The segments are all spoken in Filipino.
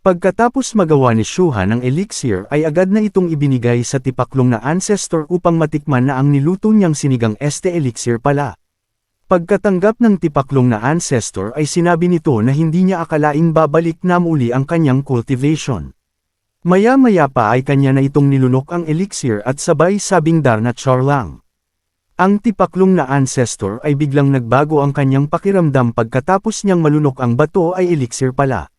Pagkatapos magawa ni Shuhan ang elixir ay agad na itong ibinigay sa tipaklong na ancestor upang matikman na ang niluto niyang sinigang elixir pala. Pagkatanggap ng tipaklong na ancestor ay sinabi nito na hindi niya akalaing babalik na muli ang kanyang cultivation. Maya-maya pa ay kanya na itong nilunok ang elixir at sabay sabing Darna Charlang. Ang tipaklong na ancestor ay biglang nagbago ang kanyang pakiramdam pagkatapos niyang malunok ang bato ay elixir pala.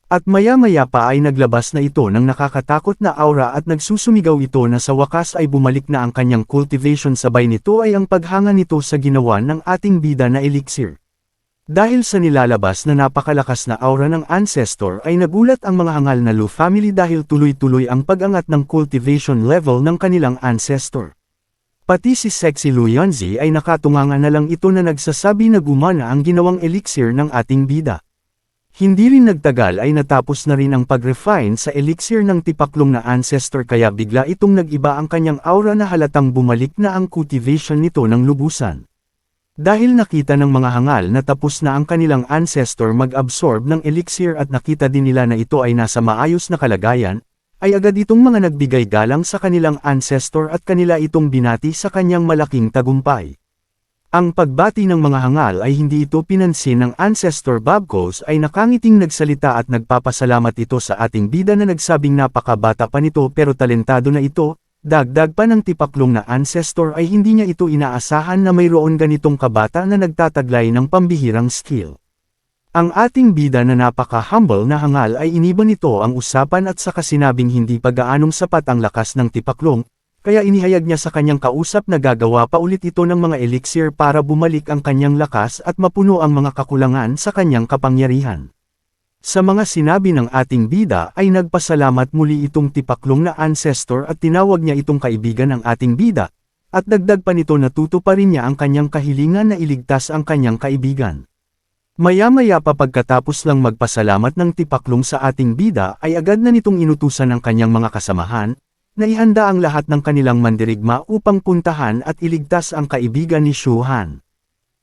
At maya-maya pa ay naglabas na ito ng nakakatakot na aura at nagsusumigaw ito na sa wakas ay bumalik na ang kanyang cultivation, sabay nito ay ang paghanga nito sa ginawa ng ating bida na elixir. Dahil sa nilalabas na napakalakas na aura ng ancestor ay nagulat ang mga hangal na Lu family dahil tuloy-tuloy ang pag-angat ng cultivation level ng kanilang ancestor. Pati si Sexy Lu Yanzi ay nakatunganga na lang ito na nagsasabi na gumana ang ginawang elixir ng ating bida. Hindi rin nagtagal ay natapos na rin ang pag-refine sa elixir ng tipaklong na ancestor kaya bigla itong nag-iba ang kanyang aura na halatang bumalik na ang cultivation nito ng lubusan. Dahil nakita ng mga hangal na tapos na ang kanilang ancestor mag-absorb ng elixir at nakita din nila na ito ay nasa maayos na kalagayan, ay agad itong mga nagbigay galang sa kanilang ancestor at kanila itong binati sa kanyang malaking tagumpay. Ang pagbati ng mga hangal ay hindi ito pinansin ng ancestor Babkos ay nakangiting nagsalita at nagpapasalamat ito sa ating bida na nagsabing napakabata pa nito pero talentado na ito, dagdag pa ng tipaklong na ancestor ay hindi niya ito inaasahan na mayroon ganitong kabata na nagtataglay ng pambihirang skill. Ang ating bida na napaka-humble na hangal ay iniba nito ang usapan at saka sinabing hindi pa gaanong sapat ang lakas ng tipaklong, kaya inihayag niya sa kanyang kausap na gagawa pa ulit ito ng mga elixir para bumalik ang kanyang lakas at mapuno ang mga kakulangan sa kanyang kapangyarihan. Sa mga sinabi ng ating bida ay nagpasalamat muli itong tipaklong na ancestor at tinawag niya itong kaibigan ng ating bida, at dagdag pa nito na tutuparin niya ang kanyang kahilingan na iligtas ang kanyang kaibigan. Maya-maya pa pagkatapos lang magpasalamat ng tipaklong sa ating bida ay agad na nitong inutusan ng kanyang mga kasamahan, na ihanda ang lahat ng kanilang mandirigma upang puntahan at iligtas ang kaibigan ni Shuhan.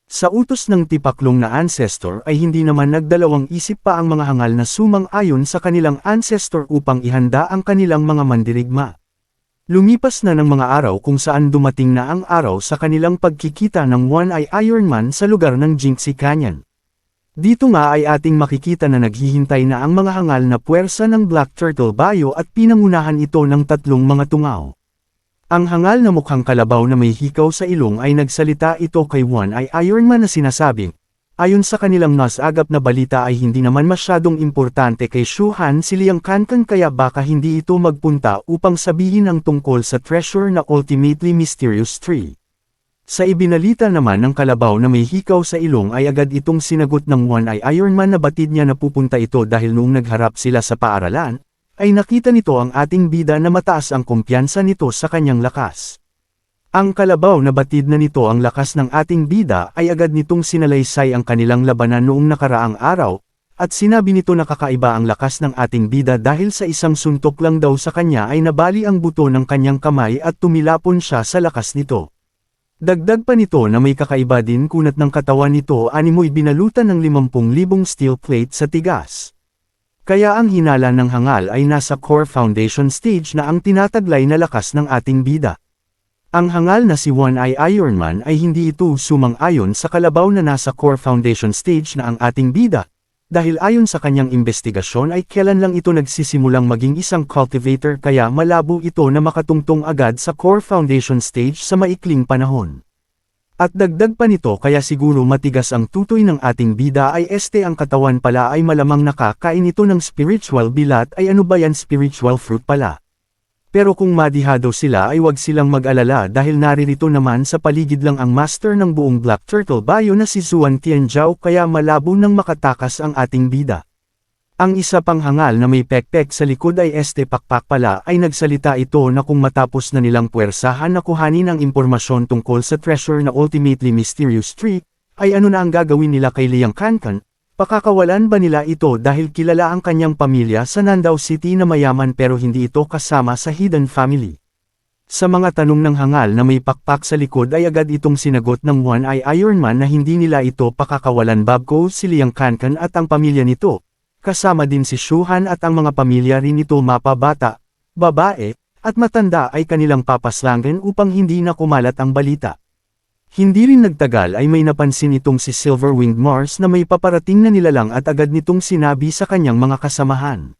Sa utos ng tipaklong na ancestor ay hindi naman nagdalawang isip pa ang mga hangal na sumang-ayon sa kanilang ancestor upang ihanda ang kanilang mga mandirigma. Lumipas na ng mga araw kung saan dumating na ang araw sa kanilang pagkikita ng One-Eye Iron Man sa lugar ng Jinxie Canyon. Dito nga ay ating makikita na naghihintay na ang mga hangal na puwersa ng Black Turtle Bayo at pinangunahan ito ng tatlong mga tungaw. Ang hangal na mukhang kalabaw na may hikaw sa ilong ay nagsalita ito kay One-Eye Iron Man na sinasabing, ayon sa kanilang nasagap na balita ay hindi naman masyadong importante kay Shuhan si Liang Kankan kaya baka hindi ito magpunta upang sabihin ang tungkol sa treasure na ultimately mysterious tree. Sa ibinalita naman ng kalabaw na may hikaw sa ilong ay agad itong sinagot ng One-Eye Iron Man na batid niya na pupunta ito dahil noong nagharap sila sa paaralan, ay nakita nito ang ating bida na mataas ang kumpiyansa nito sa kanyang lakas. Ang kalabaw na batid na nito ang lakas ng ating bida ay agad nitong sinalaysay ang kanilang labanan noong nakaraang araw, at sinabi nito na kakaiba ang lakas ng ating bida dahil sa isang suntok lang daw sa kanya ay nabali ang buto ng kanyang kamay at tumilapon siya sa lakas nito. Dagdag pa nito na may kakaiba din kunat ng katawan nito animoy binalutan ng 50,000 steel plate sa tigas. Kaya ang hinala ng hangal ay nasa core foundation stage na ang tinataglay na lakas ng ating bida. Ang hangal na si One-Eye Iron Man ay hindi ito sumang-ayon sa kalabaw na nasa core foundation stage na ang ating bida, dahil ayon sa kanyang investigasyon ay kailan lang ito nagsisimulang maging isang cultivator kaya malabo ito na makatungtong agad sa core foundation stage sa maikling panahon. At dagdag pa nito kaya siguro matigas ang tutoy ng ating bida ay ang katawan pala ay malamang nakakain ito ng spiritual bilat ay ano ba yan spiritual fruit pala. Pero kung madihado sila ay wag silang mag-alala dahil naririto naman sa paligid lang ang master ng buong Black Turtle Bayo na si Zuan Tianzhao kaya malabo nang makatakas ang ating bida. Ang isa pang hangal na may pekpek sa likod ay pakpak pala ay nagsalita ito na kung matapos na nilang puwersahan na kuhanin ang impormasyon tungkol sa treasure na ultimately mysterious tree, ay ano na ang gagawin nila kay Liang Kankan. Pakakawalan ba nila ito dahil kilala ang kanyang pamilya sa Nandao City na mayaman pero hindi ito kasama sa hidden family? Sa mga tanong ng hangal na may pakpak sa likod ay agad itong sinagot ng One-Eye Iron Man na hindi nila ito pakakawalan Babko si Liang Kankan at ang pamilya nito, kasama din si Shuhan at ang mga pamilya rin nito mapabata, babae, at matanda ay kanilang papaslangin upang hindi na kumalat ang balita. Hindi rin nagtagal ay may napansin itong si Silver-Winged Mars na may paparating na nilalang at agad nitong sinabi sa kanyang mga kasamahan.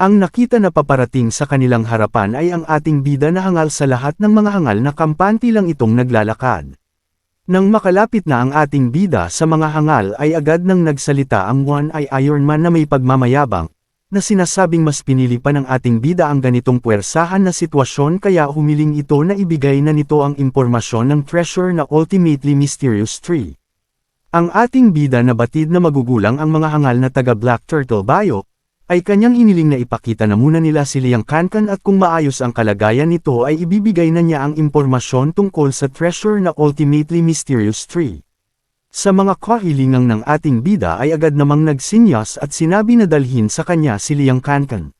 Ang nakita na paparating sa kanilang harapan ay ang ating bida na hangal sa lahat ng mga hangal na kampante lang itong naglalakad. Nang makalapit na ang ating bida sa mga hangal ay agad nang nagsalita ang One-Eye Iron Man na may pagmamayabang, na sinasabing mas pinili pa ng ating bida ang ganitong puwersahan na sitwasyon kaya humiling ito na ibigay na nito ang impormasyon ng treasure na ultimately mysterious tree. Ang ating bida na batid na magugulang ang mga hangal na taga Black Turtle Bio, ay kanyang hiniling na ipakita na muna nila si Liang Kankan at kung maayos ang kalagayan nito ay ibibigay na niya ang impormasyon tungkol sa treasure na ultimately mysterious tree. Sa mga kahilingang ng ating bida ay agad namang nagsinyas at sinabi na dalhin sa kanya si Liang Kankan.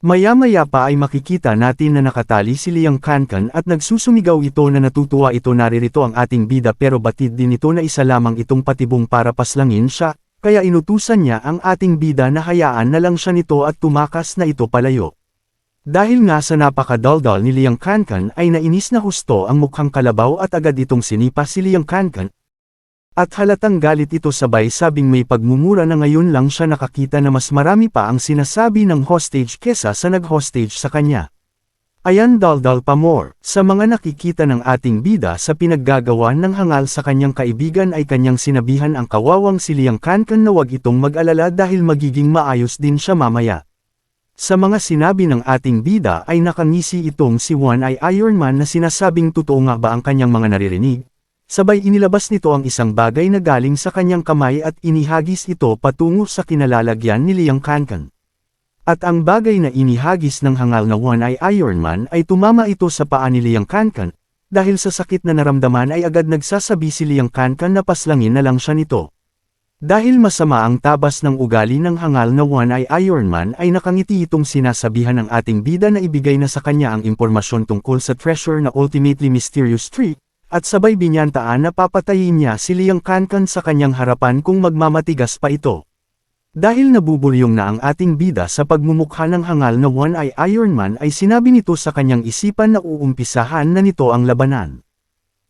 Maya-maya pa ay makikita natin na nakatali si Liang Kankan at nagsusumigaw ito na natutuwa ito naririto ang ating bida pero batid din ito na isa lamang itong patibong para paslangin siya, kaya inutusan niya ang ating bida na hayaan na lang siya nito at tumakas na ito palayo. Dahil nga sa napakadaldal ni Liang Kankan ay nainis na husto ang mukhang kalabaw at agad itong sinipa si Liang Kankan. At halatang galit ito sabay sabing may pagmumura na ngayon lang siya nakakita na mas marami pa ang sinasabi ng hostage kesa sa nag-hostage sa kanya. Ayan daldal pa more, sa mga nakikita ng ating bida sa pinaggagawa ng hangal sa kanyang kaibigan ay kanyang sinabihan ang kawawang si Liang Kankan na wag itong mag-alala dahil magiging maayos din siya mamaya. Sa mga sinabi ng ating bida ay nakangisi itong si One-Eye Iron Man na sinasabing totoo nga ba ang kanyang mga naririnig. Sabay inilabas nito ang isang bagay na galing sa kanyang kamay at inihagis ito patungo sa kinalalagyan ni Liang Kankan. At ang bagay na inihagis ng hangal na One-Eye Iron Man ay tumama ito sa paa ni Liang Kankan, dahil sa sakit na naramdaman ay agad nagsasabi si Liang Kankan na paslangin na lang siya nito. Dahil masama ang tabas ng ugali ng hangal na One-Eye Iron Man ay nakangiti itong sinasabihan ng ating bida na ibigay na sa kanya ang impormasyon tungkol sa treasure na ultimately mysterious tree, at sabay binyantaan na papatayin niya si Liang Kankan sa kanyang harapan kung magmamatigas pa ito. Dahil nabubulyong na ang ating bida sa pagmumukha ng hangal na One-Eye Iron Man ay sinabi nito sa kanyang isipan na uumpisahan na nito ang labanan.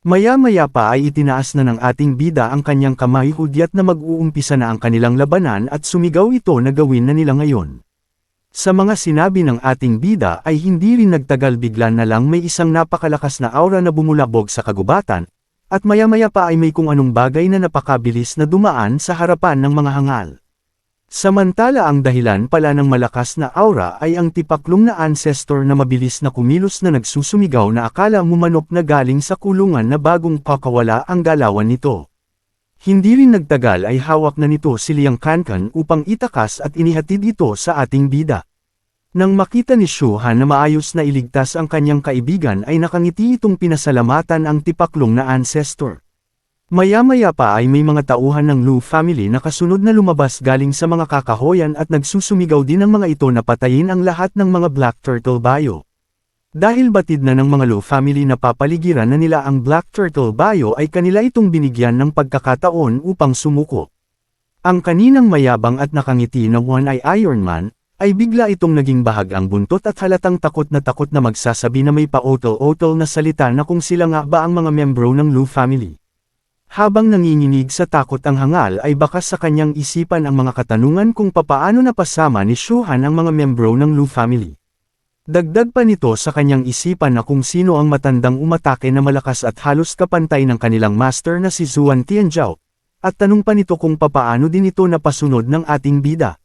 Maya-maya pa ay itinaas na ng ating bida ang kanyang kamay hudyat na mag-uumpisa na ang kanilang labanan at sumigaw ito na gawin na nila ngayon. Sa mga sinabi ng ating bida ay hindi rin nagtagal bigla na lang may isang napakalakas na aura na bumulabog sa kagubatan, at maya-maya pa ay may kung anong bagay na napakabilis na dumaan sa harapan ng mga hangal. Samantala ang dahilan pala ng malakas na aura ay ang tipaklong na ancestor na mabilis na kumilos na nagsusumigaw na akala mo manok na galing sa kulungan na bagong kakawala ang galawan nito. Hindi rin nagtagal ay hawak na nito si Liang Kankan upang itakas at inihatid ito sa ating bida. Nang makita ni Shuhan na maayos na iligtas ang kanyang kaibigan ay nakangiti itong pinasalamatan ang tipaklong na ancestor. Maya-maya pa ay may mga tauhan ng Lu family na kasunod na lumabas galing sa mga kakahoyan at nagsusumigaw din ng mga ito na patayin ang lahat ng mga Black Turtle Bio. Dahil batid na ng mga Lu family na papaligiran na nila ang Black Turtle Bio ay kanila itong binigyan ng pagkakataon upang sumuko. Ang kaninang mayabang at nakangiti na One-Eye Iron Man, ay bigla itong naging bahagang buntot at halatang takot na magsasabi na may pa-otol-otol na salita na kung sila nga ba ang mga membro ng Lu family. Habang nanginginig sa takot ang hangal ay bakas sa kanyang isipan ang mga katanungan kung papaano napasama ni Shuhan ang mga membro ng Lu family. Dagdag pa nito sa kanyang isipan na kung sino ang matandang umatake na malakas at halos kapantay ng kanilang master na si Zuan Tianzhao, at tanong pa nito kung papaano din ito napasunod ng ating bida.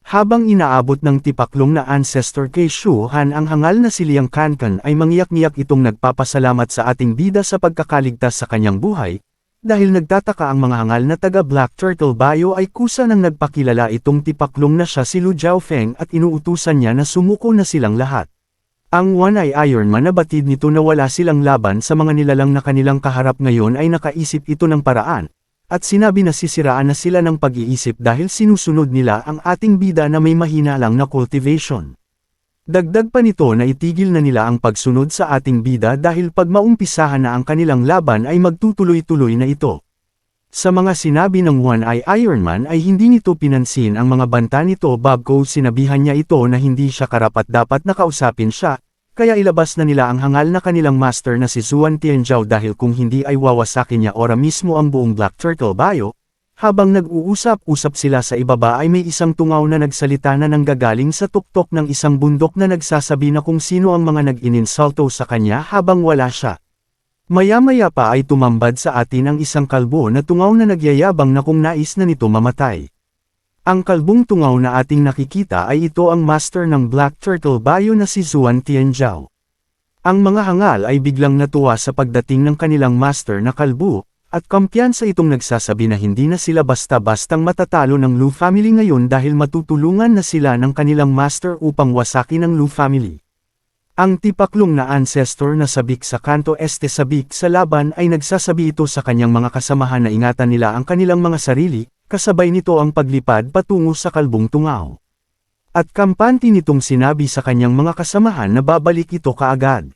Habang inaabot ng tipaklong na ancestor kay Shuhan ang hangal na si Liang Kankan ay mangiyak-ngiyak itong nagpapasalamat sa ating bida sa pagkakaligtas sa kanyang buhay, dahil nagtataka ang mga hangal na taga Black Turtle Bio ay kusa nang nagpakilala itong tipaklong na siya si Lu Jiaofeng at inuutusan niya na sumuko na silang lahat. Ang One-Eye Iron Man na batid nito na wala silang laban sa mga nilalang na kanilang kaharap ngayon ay nakaisip ito ng paraan, at sinabi na sisiraan na sila ng pag-iisip dahil sinusunod nila ang ating bida na may mahina lang na cultivation. Dagdag pa nito na itigil na nila ang pagsunod sa ating bida dahil pag maumpisahan na ang kanilang laban ay magtutuloy-tuloy na ito. Sa mga sinabi ng One-Eye Iron Man ay hindi nito pinansin ang mga banta nito bago sinabihan niya ito na hindi siya karapat-dapat na kausapin siya, kaya ilabas na nila ang hangal na kanilang master na si Zuan Tianzhao dahil kung hindi ay wawasakin niya ora mismo ang buong Black Turtle Bio. Habang nag-uusap-usap sila sa ibaba ay may isang tungaw na nagsalita na nanggagaling sa tuktok ng isang bundok na nagsasabi na kung sino ang mga nag-ininsulto sa kanya habang wala siya. Maya-maya pa ay tumambad sa atin ang isang kalbo na tungaw na nagyayabang na kung nais na nito mamatay. Ang kalbong tungaw na ating nakikita ay ito ang master ng Black Turtle Bio na si Zuan Tianzhao. Ang mga hangal ay biglang natuwa sa pagdating ng kanilang master na kalbo, at kumpiyansa itong nagsasabi na hindi na sila basta-bastang matatalo ng Lu family ngayon dahil matutulungan na sila ng kanilang master upang wasakin ang Lu family. Ang tipaklong na ancestor na sabik sa kanto este sabik sa laban ay nagsasabi ito sa kanyang mga kasamahan na ingatan nila ang kanilang mga sarili, kasabay nito ang paglipad patungo sa kalbong tungaw. At kampante nitong sinabi sa kanyang mga kasamahan na babalik ito kaagad.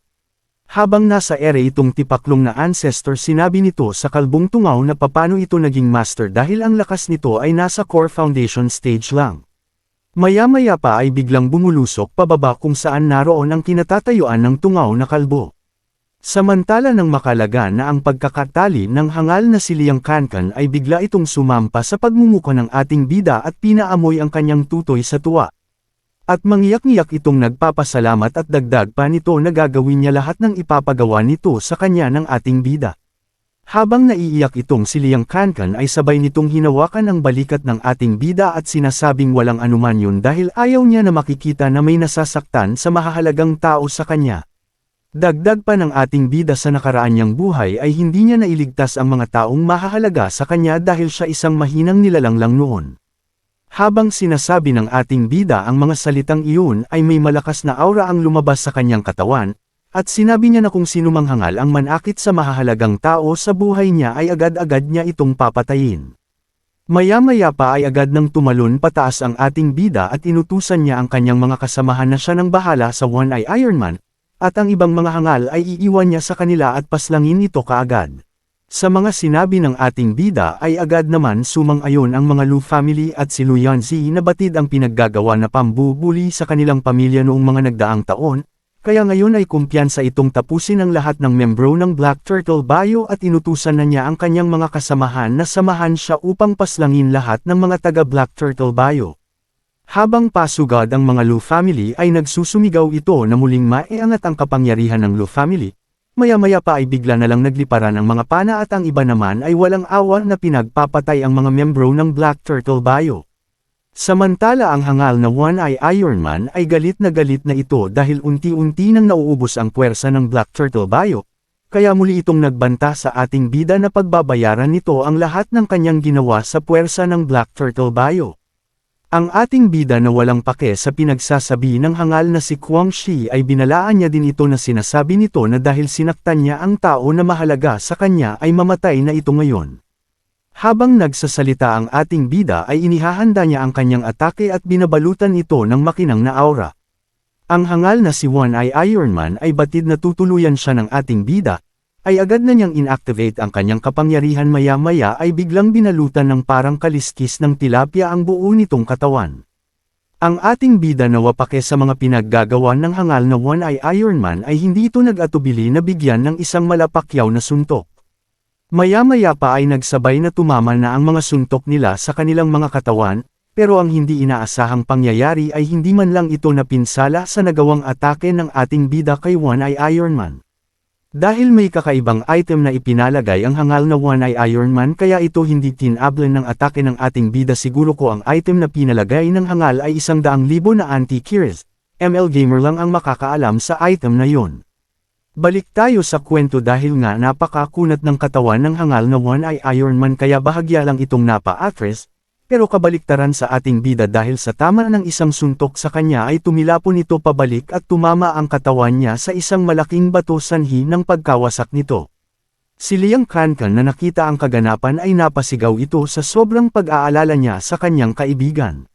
Habang nasa ere itong tipaklong na ancestor sinabi nito sa kalbong tungaw na papano ito naging master dahil ang lakas nito ay nasa core foundation stage lang. Maya-maya pa ay biglang bumulusok pababa kung saan naroon ang kinatatayuan ng tungaw na kalbo. Samantala nang makalaga na ang pagkakatali ng hangal na si Liang Kankan ay bigla itong sumampa sa pagmumuka ng ating bida at pinaamoy ang kanyang tutoy sa tuwa. At mangiyak-ngiyak itong nagpapasalamat at dagdag pa nito na gagawin niya lahat ng ipapagawa nito sa kanya ng ating bida. Habang naiiyak itong si Liang Kankan ay sabay nitong hinawakan ang balikat ng ating bida at sinasabing walang anuman yun dahil ayaw niya na makikita na may nasasaktan sa mahahalagang tao sa kanya. Dagdag pa ng ating bida sa nakaraan niyang buhay ay hindi niya nailigtas ang mga taong mahahalaga sa kanya dahil siya isang mahinang nilalang lang noon. Habang sinasabi ng ating bida ang mga salitang iyon ay may malakas na aura ang lumabas sa kanyang katawan, at sinabi niya na kung sino mang hangal ang manakit sa mahahalagang tao sa buhay niya ay agad-agad niya itong papatayin. Maya-maya pa ay agad nang tumalon pataas ang ating bida at inutusan niya ang kanyang mga kasamahan na siya nang bahala sa One-Eye Iron Man, at ang ibang mga hangal ay iiwan niya sa kanila at paslangin ito kaagad. Sa mga sinabi ng ating bida ay agad naman sumang-ayon ang mga Lu family at si Lu Yanzi na batid ang pinaggagawa na pambubuli sa kanilang pamilya noong mga nagdaang taon, kaya ngayon ay kumpiyansa itong tapusin ang lahat ng membro ng Black Turtle Bio at inutusan na niya ang kanyang mga kasamahan na samahan siya upang paslangin lahat ng mga taga Black Turtle Bio. Habang pasugad ang mga Lu family ay nagsusumigaw ito na muling maiangat ang kapangyarihan ng Lu family, maya-maya pa ay bigla na lang nagliparan ang mga pana at ang iba naman ay walang awa na pinagpapatay ang mga membro ng Black Turtle Bio. Samantala ang hangal na One-Eye Iron Man ay galit na ito dahil unti-unti nang nauubos ang puwersa ng Black Turtle Bio, kaya muli itong nagbanta sa ating bida na pagbabayaran nito ang lahat ng kanyang ginawa sa puwersa ng Black Turtle Bio. Ang ating bida na walang pake sa pinagsasabi ng hangal na si Quang Shi ay binalaan niya din ito na sinasabi nito na dahil sinaktan niya ang tao na mahalaga sa kanya ay mamatay na ito ngayon. Habang nagsasalita ang ating bida ay inihahanda niya ang kanyang atake at binabalutan ito ng makinang na aura. Ang hangal na si One-Eye Iron Man ay batid na tutuluyan siya ng ating bida, ay agad na niyang inactivate ang kanyang kapangyarihan maya-maya ay biglang binalutan ng parang kaliskis ng tilapia ang buo nitong katawan. Ang ating bida na wapake sa mga pinaggagawan ng hangal na One-Eye Iron Man ay hindi ito nag-atubili na bigyan ng isang malapakyaw na suntok. Maya-maya pa ay nagsabay na tumama na ang mga suntok nila sa kanilang mga katawan, pero ang hindi inaasahang pangyayari ay hindi man lang ito napinsala sa nagawang atake ng ating bida kay One-Eye Iron Man. Dahil may kakaibang item na ipinalagay ang hangal na One-Eye Iron Man kaya ito hindi tinablan ng atake ng ating bida siguro ko ang item na pinalagay ng hangal ay 100,000 na anti-Kiris. ML Gamer lang ang makakaalam sa item na yon. Balik tayo sa kwento dahil nga napakakunat ng katawan ng hangal na One-Eye Iron Man kaya bahagya lang itong napa-atras, pero kabaliktaran sa ating bida dahil sa tama ng isang suntok sa kanya ay tumilapon ito pabalik at tumama ang katawan niya sa isang malaking bato sanhi ng pagkawasak nito. Si Liang Kankan na nakita ang kaganapan ay napasigaw ito sa sobrang pag-aalala niya sa kanyang kaibigan.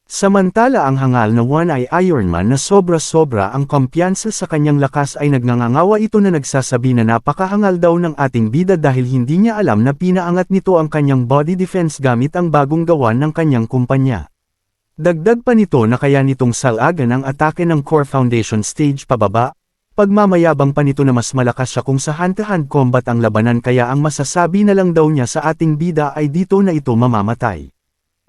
Samantala ang hangal na One-Eye Iron Man na sobra-sobra ang kumpiyansa sa kanyang lakas ay nagngangawa ito na nagsasabi na napakahangal daw ng ating bida dahil hindi niya alam na pinaangat nito ang kanyang body defense gamit ang bagong gawan ng kanyang kumpanya. Dagdag pa nito na kaya nitong salagan ang atake ng Core Foundation stage pababa, pagmamayabang pa nito na mas malakas siya kung sa hand-to-hand combat ang labanan kaya ang masasabi na lang daw niya sa ating bida ay dito na ito mamamatay.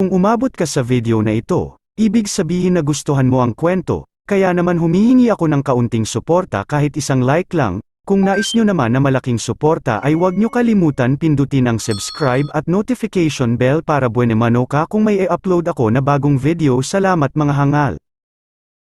Kung umabot ka sa video na ito, ibig sabihin na gustuhan mo ang kwento, kaya naman humihingi ako ng kaunting suporta kahit isang like lang. Kung nais nyo naman na malaking suporta ay huwag nyo kalimutan pindutin ang subscribe at notification bell para buwan mano ka kung may i-upload ako na bagong video. Salamat mga hangal.